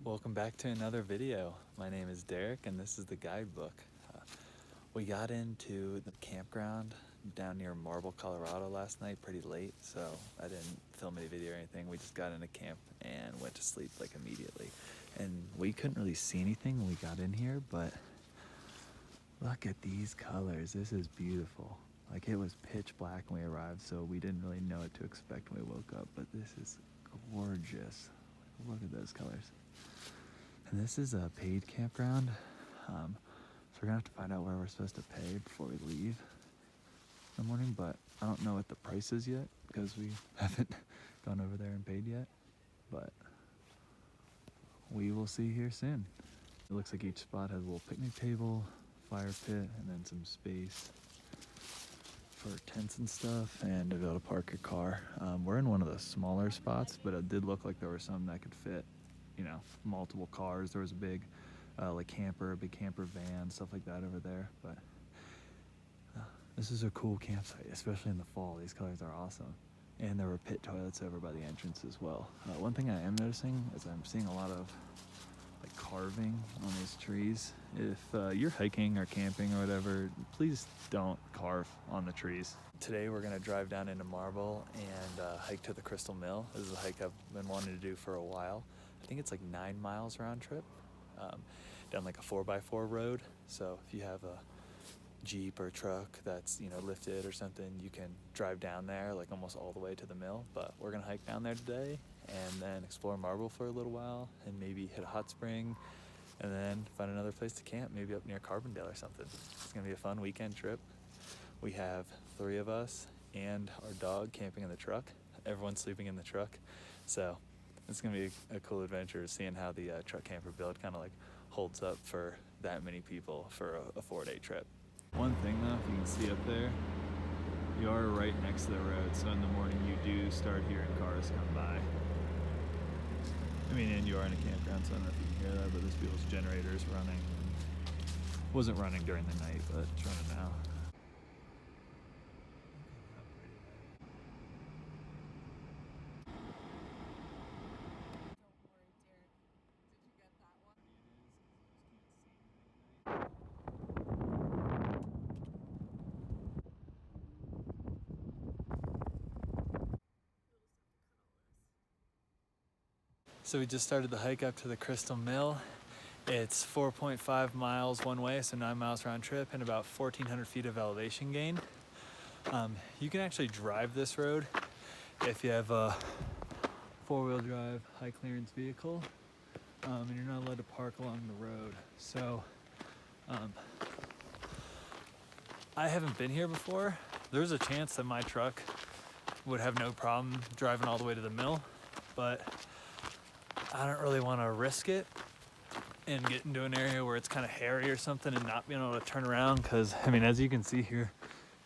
Welcome back to another video. My name is Derek and this is the guidebook. We got into the campground down near Marble, Colorado last night pretty late, so I didn't film any video or anything. We just got into camp and went to sleep like immediately. And we couldn't really see anything when we got in here, but look at these colors. This is beautiful. Like, it was pitch black when we arrived, so we didn't really know what to expect when we woke up, but this is gorgeous. Look at those colors. And this is a paid campground, so we're gonna have to find out where we're supposed to pay before we leave in the morning, but I don't know what the price is yet because we haven't gone over there and paid yet, but we will see here soon. It looks like each spot has a little picnic table, fire pit, and then some space for tents and stuff, and to be able to park your car. We're in one of the smaller spots, but it did look like there were some that could fit, you know, multiple cars. There was a big big camper van, stuff like that over there. But this is a cool campsite, especially in the fall. These colors are awesome. And there were pit toilets over by the entrance as well. One thing I am noticing is I'm seeing a lot of like carving on these trees. If you're hiking or camping or whatever, please don't carve on the trees. Today we're gonna drive down into Marble and hike to the Crystal Mill. This is a hike I've been wanting to do for a while. I think it's like 9 miles round trip, down like a 4x4 road. So if you have a Jeep or truck that's, you know, lifted or something, you can drive down there like almost all the way to the mill. But we're gonna hike down there today and then explore Marble for a little while and maybe hit a hot spring and then find another place to camp, maybe up near Carbondale or something. It's gonna be a fun weekend trip. We have 3 of us and our dog camping in the truck. Everyone's sleeping in the truck. So it's gonna be a cool adventure seeing how the truck camper build kind of like holds up for that many people for a 4-day trip. One thing though, if you can see up there, you are right next to the road, so in the morning you do start hearing cars come by. I mean, and you are in a campground, so I don't know if you can hear that, but this people's generator's running. Wasn't running during the night, but it's running now. So we just started the hike up to the Crystal Mill. It's 4.5 miles one way, so 9 miles round trip, and about 1,400 feet of elevation gain. You can actually drive this road if you have a 4-wheel drive, high clearance vehicle, and you're not allowed to park along the road. So I haven't been here before. There's a chance that my truck would have no problem driving all the way to the mill, but I don't really want to risk it and get into an area where it's kind of hairy or something and not being able to turn around, because I mean, as you can see here,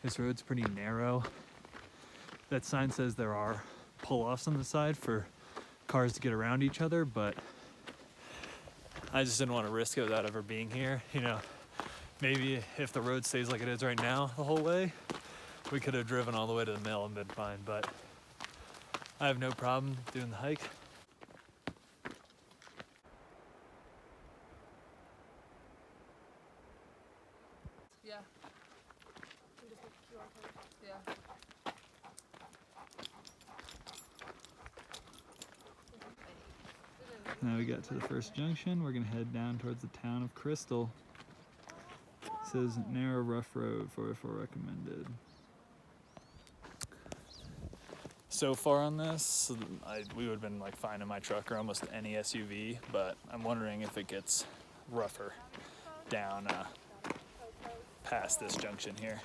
this road's pretty narrow. That sign says there are pull-offs on the side for cars to get around each other, but I just didn't want to risk it without ever being here. You know, maybe if the road stays like it is right now the whole way, we could have driven all the way to the mill and been fine, but I have no problem doing the hike. Yeah. You just make a QR code. Yeah. Now we got to the first junction. We're gonna head down towards the town of Crystal. It says narrow rough road, 4x4 recommended. So far on this, we would have been like fine in my truck or almost any SUV, but I'm wondering if it gets rougher down past this junction here.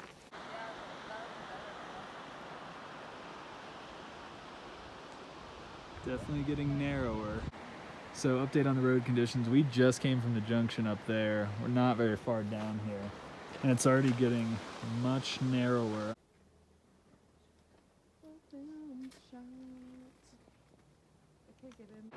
Definitely getting narrower. So update on the road conditions. We just came from the junction up there. We're not very far down here, and it's already getting much narrower. I can't get in.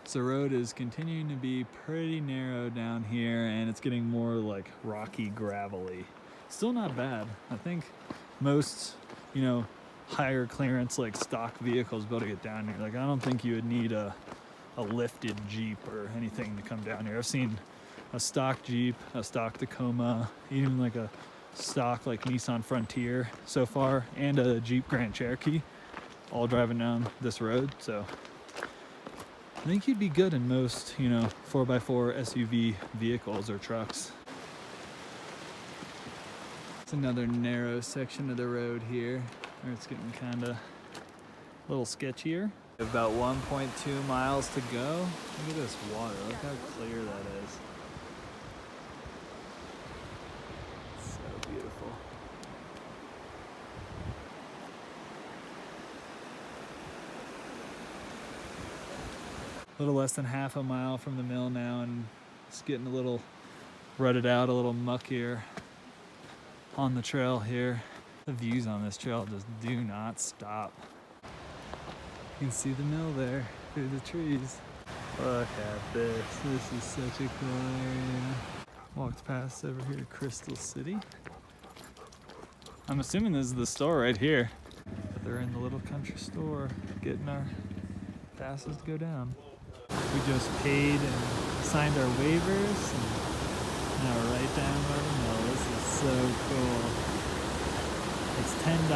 So the road is continuing to be pretty narrow down here, and it's getting more like rocky, gravelly. Still not bad. I think most, higher clearance like stock vehicles be able to get down here. Like I don't think you would need a lifted Jeep or anything to come down here. I've seen a stock Jeep, a stock Tacoma, even like a stock like Nissan Frontier so far, and a Jeep Grand Cherokee, all driving down this road. So I think you'd be good in most, 4x4 SUV vehicles or trucks. It's another narrow section of the road here where it's getting kind of a little sketchier. About 1.2 miles to go. Look at this water. Look how clear that is. So beautiful. A little less than half a mile from the mill now, and it's getting a little rutted out, a little muckier on the trail here. The views on this trail just do not stop. You can see the mill there through the trees. Look at this. This is such a cool area. Walked past over here to Crystal City. I'm assuming this is the store right here. They're in the little country store getting our passes to go down. We just paid and signed our waivers, and now we're right down by the mill. This is so cool. It's $10.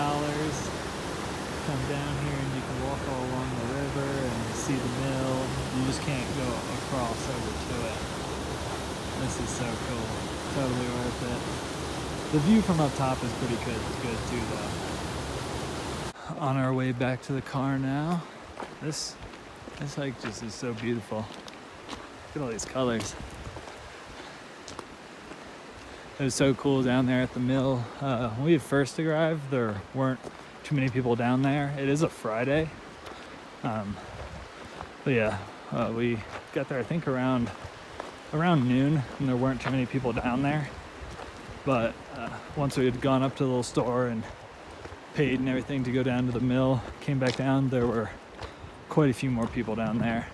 Come down here and you can walk all along the river and see the mill. You just can't go across over to it. This is so cool. Totally worth it. The view from up top is pretty good too though. On our way back to the car now. This hike just is so beautiful. Look at all these colors. It was so cool down there at the mill. When we had first arrived, there weren't too many people down there. It is a Friday. But yeah, we got there I think around noon, and there weren't too many people down there. But once we had gone up to the little store and paid and everything to go down to the mill, came back down, there were quite a few more people down there.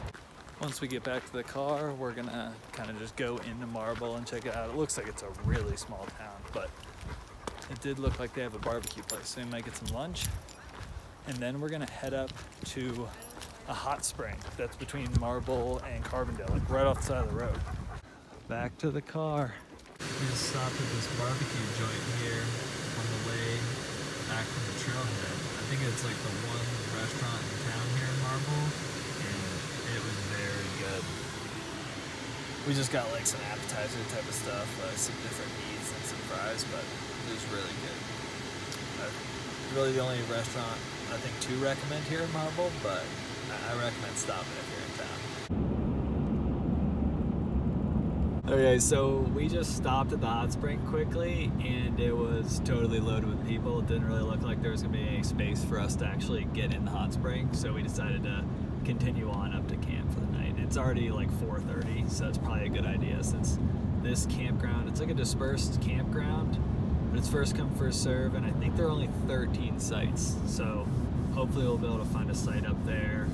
Once we get back to the car, we're gonna kind of just go into Marble and check it out. It looks like it's a really small town, but it did look like they have a barbecue place, so we might get some lunch. And then we're gonna head up to a hot spring that's between Marble and Carbondale, like right off the side of the road. Back to the car. We just stopped at this barbecue joint here on the way back from the trailhead. I think it's like the one restaurant in town here in Marble, and it was very good. We just got like some appetizer type of stuff, some different meats and some fries, but it was really good. Really the only restaurant I think to recommend here in Marble, but I recommend stopping if you're in town. Okay, so we just stopped at the hot spring quickly, and it was totally loaded with people. It didn't really look like there was gonna be any space for us to actually get in the hot spring, so we decided to continue on up to camp for the night. It's already like 4:30, so it's probably a good idea since this campground, it's like a dispersed campground, but it's first come first serve, and I think there are only 13 sites, so hopefully we'll be able to find a site up there,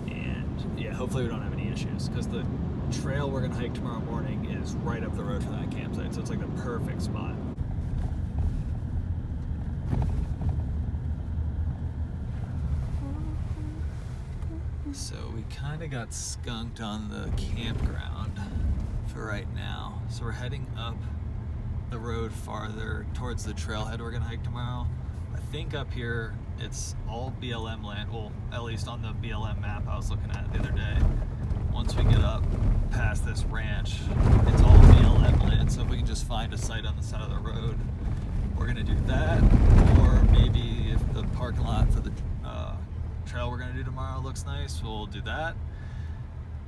and yeah, hopefully we don't have any issues, because the trail we're gonna hike tomorrow morning is right up the road from that campsite, so it's like the perfect spot. So we kind of got skunked on the campground for right now, so we're heading up the road farther towards the trailhead we're gonna hike tomorrow. I think up here it's all BLM land, well, at least on the BLM map I was looking at the other day. Once we get up past this ranch, it's all BLM land, so if we can just find a site on the side of the road, we're gonna do that. Or maybe if the parking lot for the trail we're gonna do tomorrow looks nice, we'll do that.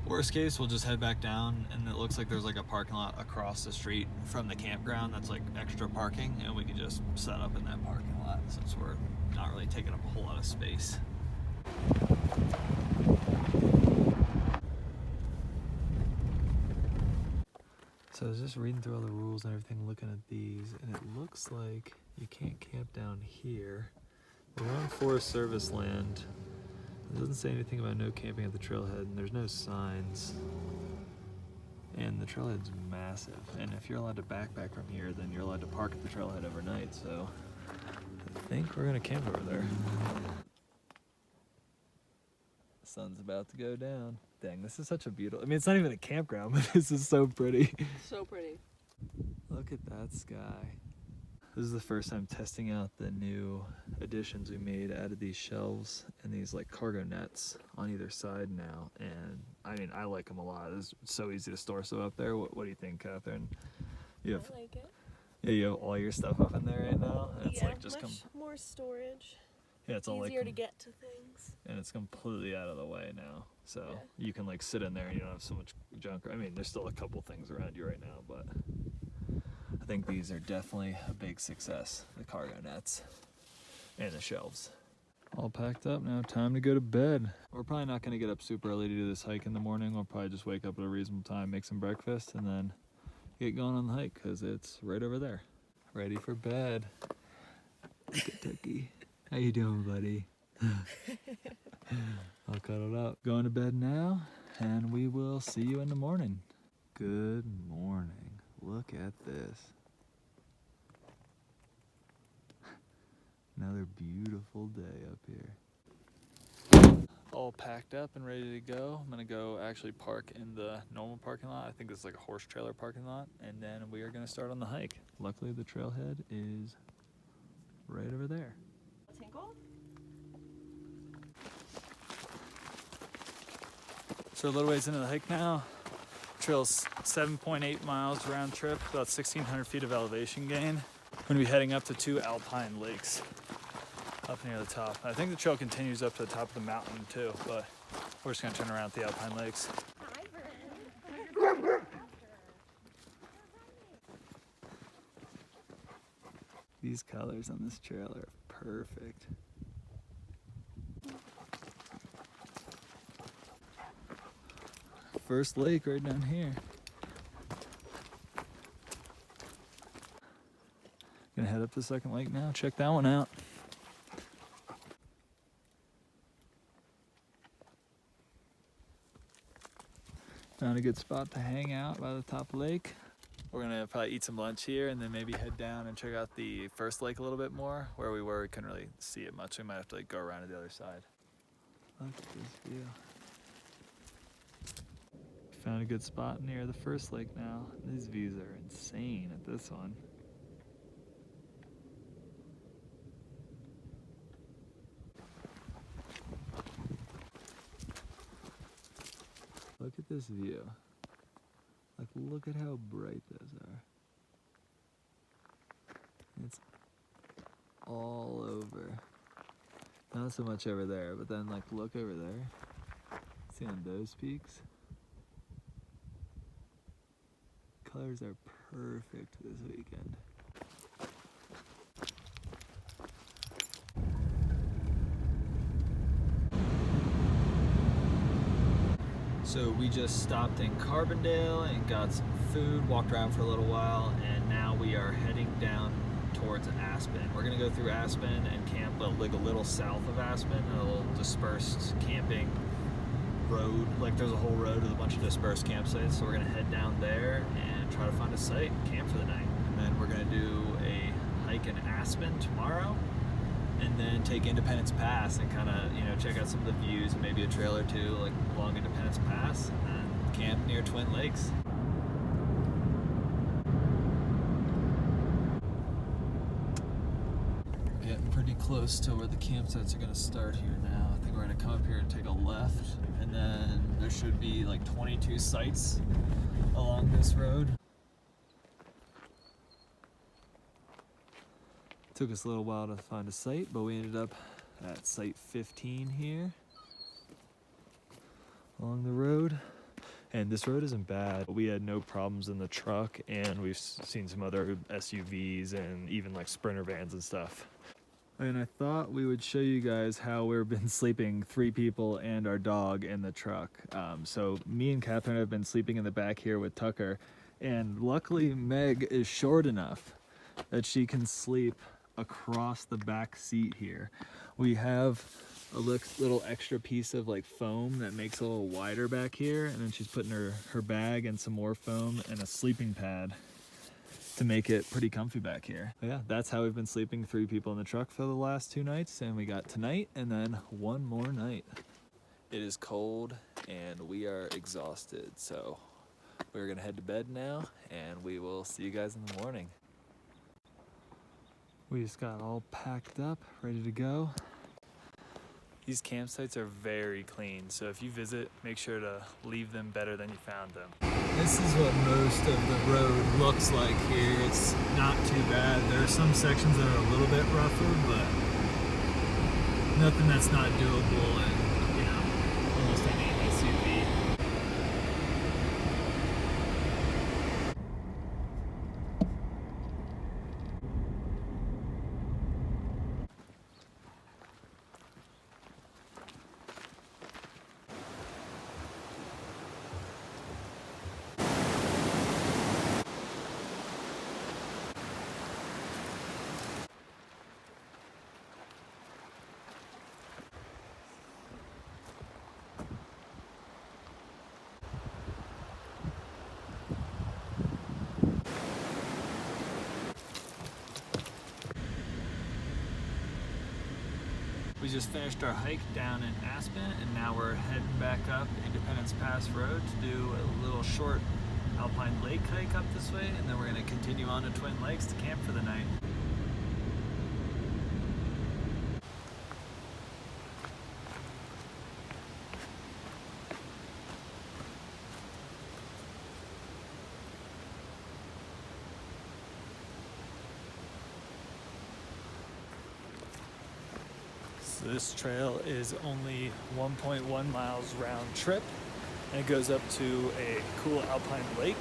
Worst case, we'll just head back down, and it looks like there's like a parking lot across the street from the campground that's like extra parking, and we can just set up in that parking lot since we're not really taking up a whole lot of space. So I was just reading through all the rules and everything, looking at these, and it looks like you can't camp down here. We're on Forest Service land. It doesn't say anything about no camping at the trailhead, and there's no signs. And the trailhead's massive, and if you're allowed to backpack from here, then you're allowed to park at the trailhead overnight, so I think we're gonna camp over there. The sun's about to go down. Dang, this is such a beautiful, I mean, it's not even a campground, but this is so pretty. So pretty. Look at that sky. This is the first time testing out the new additions we made. Added these shelves and these like cargo nets on either side now. And I mean, I like them a lot. It's so easy to store stuff up there. What do you think, Catherine? You have, I like it. yeah, you have all your stuff up in there right now. And it's Yeah, like just much more storage. yeah, it's all Easier like to get to things. and it's completely out of the way now. So Yeah. you can like sit in there and you don't have so much junk. I mean, there's still a couple things around you right now, but I think these are definitely a big success. The cargo nets and the shelves. All packed up now, time to go to bed. We're probably not gonna get up super early to do this hike in the morning. We'll probably just wake up at a reasonable time, make some breakfast, and then get going on the hike because it's right over there. Ready for bed. Look at Tucky. How you doing, buddy? All cuddled up. Going to bed now, and we will see you in the morning. Good morning. Look at this. Another beautiful day up here. All packed up and ready to go. I'm gonna go actually park in the normal parking lot. I think this is like a horse trailer parking lot, and then we are gonna start on the hike. Luckily the trailhead is right over there. Tinkle? So a little ways into the hike now. Trail's 7.8 miles round trip, about 1,600 feet of elevation gain. We're gonna be heading up to 2 Alpine lakes up near the top. I think the trail continues up to the top of the mountain too, but we're just gonna turn around at the Alpine lakes. These colors on this trail are perfect. First lake right down here. Gonna head up the second lake now. Check that one out. Found a good spot to hang out by the top of the lake. We're gonna probably eat some lunch here and then maybe head down and check out the first lake a little bit more. Where we were, we couldn't really see it much. We might have to like go around to the other side. Look at this view. Found a good spot near the first lake now. These views are insane at this one. Look at this view. Like, look at how bright those are. It's all over. Not so much over there, but then like look over there. See on those peaks? Colors are perfect this weekend. So we just stopped in Carbondale and got some food, walked around for a little while, and now we are heading down towards Aspen. We're gonna go through Aspen and camp like a little south of Aspen, a little dispersed camping road. Like there's a whole road with a bunch of dispersed campsites, so we're gonna head down there and try to find a site and camp for the night. And then we're gonna do a hike in Aspen tomorrow, and then take Independence Pass and kind of, you know, check out some of the views and maybe a trail or two like along Independence Pass, and then camp near Twin Lakes. Getting pretty close to where the campsites are gonna start here now. I think we're gonna come up here and take a left, and then there should be like 22 sites along this road. Took us a little while to find a site, but we ended up at site 15 here along the road. And this road isn't bad. We had no problems in the truck, and we've seen some other SUVs and even like Sprinter vans and stuff. And I thought we would show you guys how we've been sleeping, 3 people and our dog in the truck. So me and Catherine have been sleeping in the back here with Tucker, and luckily Meg is short enough that she can sleep across the back seat here. We have a little extra piece of like foam that makes it a little wider back here, and then she's putting her bag and some more foam and a sleeping pad to make it pretty comfy back here. But yeah, that's how we've been sleeping, 3 people in the truck for the last 2 nights, and we got tonight and then 1 more night. It is cold and we are exhausted, so we're gonna head to bed now and we will see you guys in the morning. We just got all packed up, ready to go. These campsites are very clean, so if you visit, make sure to leave them better than you found them. This is what most of the road looks like here. It's not too bad. There are some sections that are a little bit rougher, but nothing that's not doable in, you know, almost any SUV. We just finished our hike down in Aspen, and now we're heading back up Independence Pass Road to do a little short Alpine lake hike up this way, and then we're going to continue on to Twin Lakes to camp for the night. This trail is only 1.1 miles round trip, and it goes up to a cool alpine lake.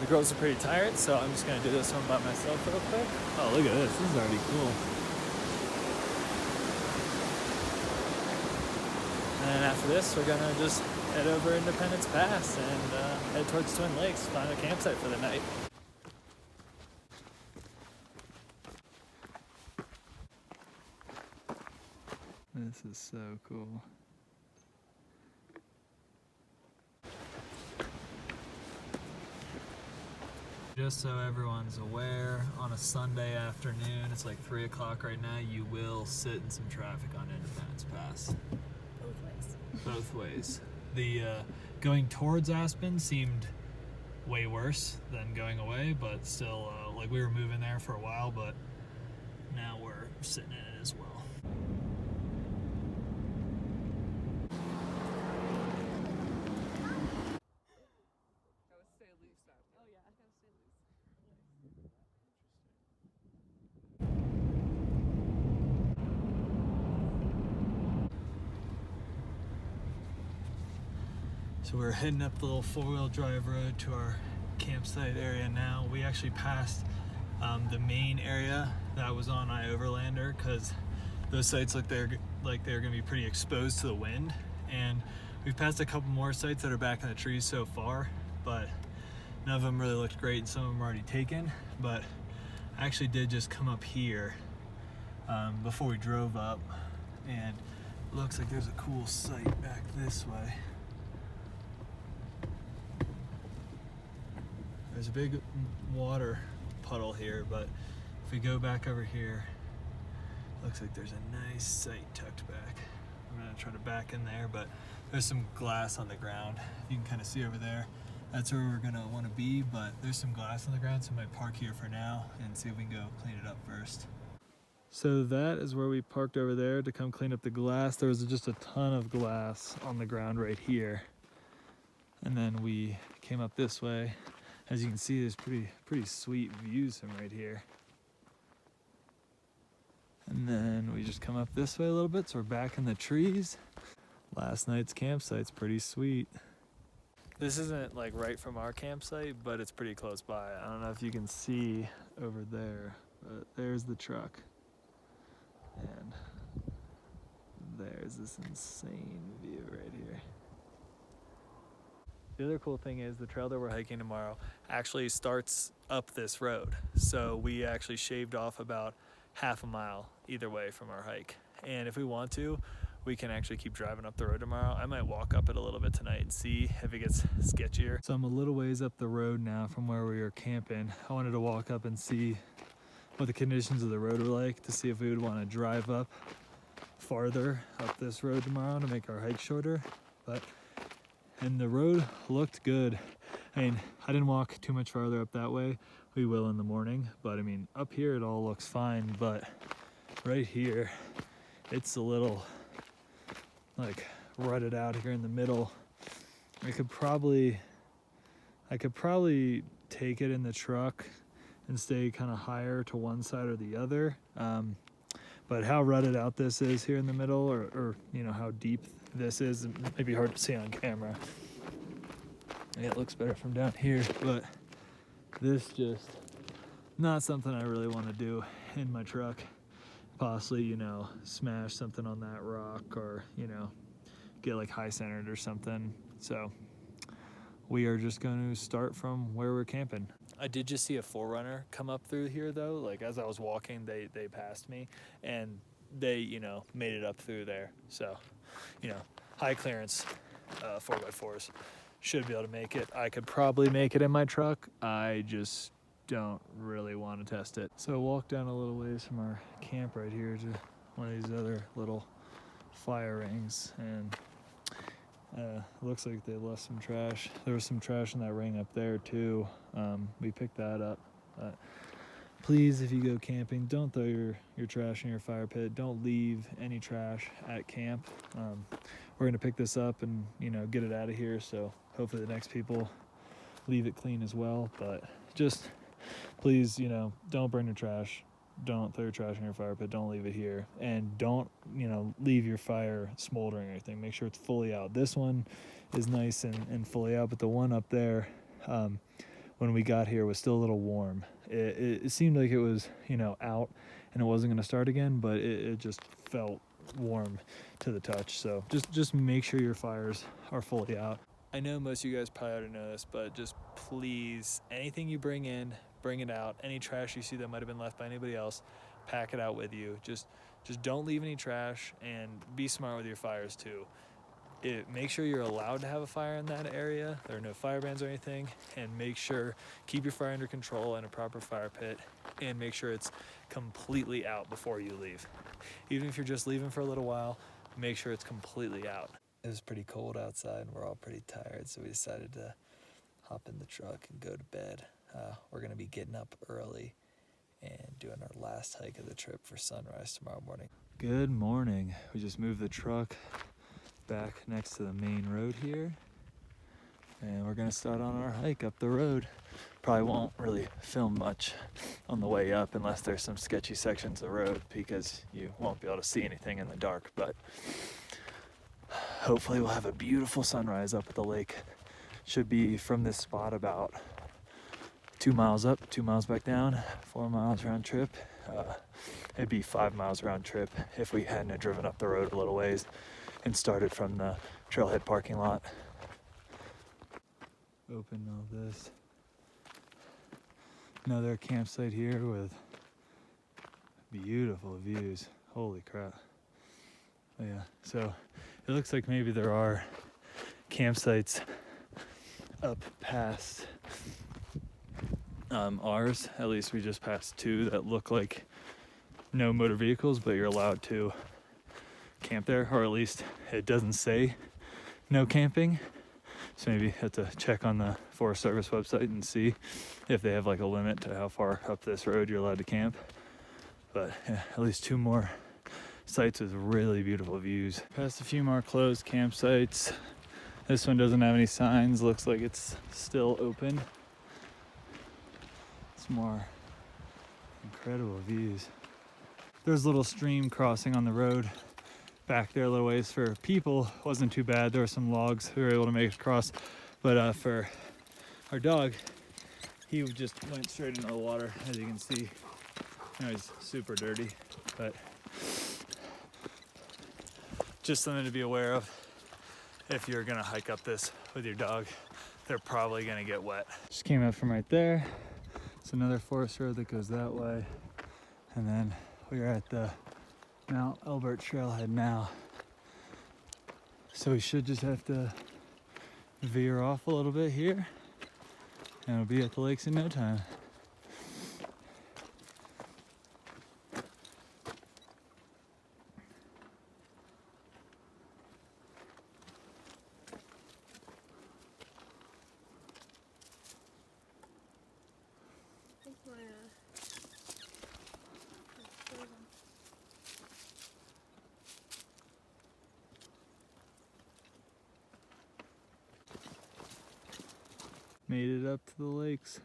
The girls are pretty tired, so I'm just gonna do this one by myself real quick. Oh, look at this, this is already cool. And after this, we're gonna just head over Independence Pass and head towards Twin Lakes, find a campsite for the night. This is so cool. Just so everyone's aware, on a Sunday afternoon, it's like 3 o'clock right now, you will sit in some traffic on Independence Pass. Both ways. Both ways. The going towards Aspen seemed way worse than going away, but still, like we were moving there for a while, but now we're sitting in it as well. So we're heading up the little 4-wheel drive road to our campsite area now. We actually passed the main area that was on iOverlander, because those sites look they're gonna be pretty exposed to the wind. And we've passed a couple more sites that are back in the trees so far, but none of them really looked great, and some of them are already taken. But I actually did just come up here before we drove up, and it looks like there's a cool site back this way. There's a big water puddle here, but if we go back over here, looks like there's a nice site tucked back. I'm gonna try to back in there, but there's some glass on the ground. You can kind of see over there. That's where we're gonna want to be, but there's some glass on the ground, so I might park here for now and see if we can go clean it up first. So that is where we parked over there to come clean up the glass. There was just a ton of glass on the ground right here. And then we came up this way. As you can see, there's pretty sweet views from right here. And then we just come up this way a little bit, so we're back in the trees. Last night's campsite's pretty sweet. This isn't like right from our campsite, but it's pretty close by. I don't know if you can see over there, but there's the truck. And there's this insane view right here. The other cool thing is the trail that we're hiking tomorrow actually starts up this road. So we actually shaved off about half a mile either way from our hike. And if we want to, we can actually keep driving up the road tomorrow. I might walk up it a little bit tonight and see if it gets sketchier. So I'm a little ways up the road now from where we were camping. I wanted to walk up and see what the conditions of the road were like, to see if we would want to drive up farther up this road tomorrow to make our hike shorter. And the road looked good. I mean, I didn't walk too much farther up that way. We will in the morning, but I mean, up here it all looks fine, but right here, it's a little like rutted out here in the middle. I could probably take it in the truck and stay kind of higher to one side or the other. But how rutted out this is here in the middle, or you know, how deep this is, it may be hard to see on camera. Yeah, it looks better from down here, but this just not something I really want to do in my truck. Possibly, you know, smash something on that rock, or, you know, get like high centered or something. So we are just going to start from where we're camping. I did just see a 4Runner come up through here though. Like as I was walking, they passed me, and they, you know, made it up through there. So, you know, high clearance 4x4s should be able to make it. I could probably make it in my truck. I just don't really want to test it. So I walked down a little ways from our camp right here to one of these other little fire rings, and looks like they left some trash. There was some trash in that ring up there too. We picked that up. But please, if you go camping, don't throw your trash in your fire pit. Don't leave any trash at camp. We're gonna pick this up and, you know, get it out of here, so hopefully the next people leave it clean as well. But just please, you know, don't burn your trash. Don't throw your trash in your fire pit. Don't leave it here. And don't, you know, leave your fire smoldering or anything. Make sure it's fully out. This one is nice and fully out, but the one up there, when we got here, was still a little warm. It seemed like it was, you know, out and it wasn't going to start again, but it just felt warm to the touch. So just make sure your fires are fully out. I know most of you guys probably already know this, but just please, anything you bring in, bring it out. Any trash you see that might have been left by anybody else, pack it out with you. Just don't leave any trash, and be smart with your fires too. Make sure you're allowed to have a fire in that area. There are no fire bans or anything, and make sure, keep your fire under control in a proper fire pit, and make sure it's completely out before you leave. Even if you're just leaving for a little while, make sure it's completely out. It was pretty cold outside and we're all pretty tired, so we decided to hop in the truck and go to bed. We're going to be getting up early and doing our last hike of the trip for sunrise tomorrow morning. Good morning. We just moved the truck back next to the main road here, and we're going to start on our hike up the road. Probably won't really film much on the way up unless there's some sketchy sections of road, because you won't be able to see anything in the dark, but hopefully we'll have a beautiful sunrise up at the lake. Should be from this spot about 2 miles up, 2 miles back down, 4 miles round trip. It'd be 5 miles round trip if we hadn't driven up the road a little ways and started from the trailhead parking lot. Open all this. Another campsite here with beautiful views. Holy crap. Oh yeah, so it looks like maybe there are campsites up past ours. At least we just passed two that look like no motor vehicles, but you're allowed to camp there, or at least it doesn't say no camping. So maybe you have to check on the Forest Service website and see if they have like a limit to how far up this road you're allowed to camp. But yeah, at least two more sites with really beautiful views. Past a few more closed campsites. This one doesn't have any signs. Looks like it's still open. It's more incredible views. There's a little stream crossing on the road back there a little ways. For people, wasn't too bad. There were some logs we were able to make it across, but for our dog, he just went straight into the water. As you can see, you know, he's super dirty, but just something to be aware of if you're gonna hike up this with your dog. They're probably gonna get wet. Just came up from right there. It's another forest road that goes that way, and then we are at the Mount Elbert trailhead now. So we should just have to veer off a little bit here and we'll be at the lakes in no time. I think my it's frozen. Made it up to the lakes.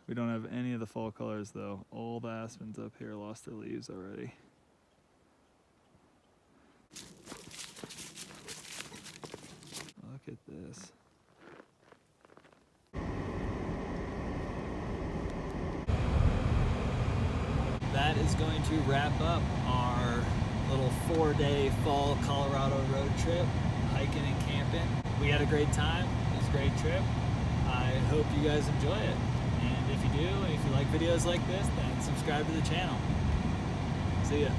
We don't have any of the fall colors though. All the aspens up here lost their leaves already. Look at this. That is going to wrap up our little 4-day fall Colorado road trip, hiking and camping. We had a great time. It was a great trip. I hope you guys enjoy it. And if you do, and if you like videos like this, then subscribe to the channel. See ya.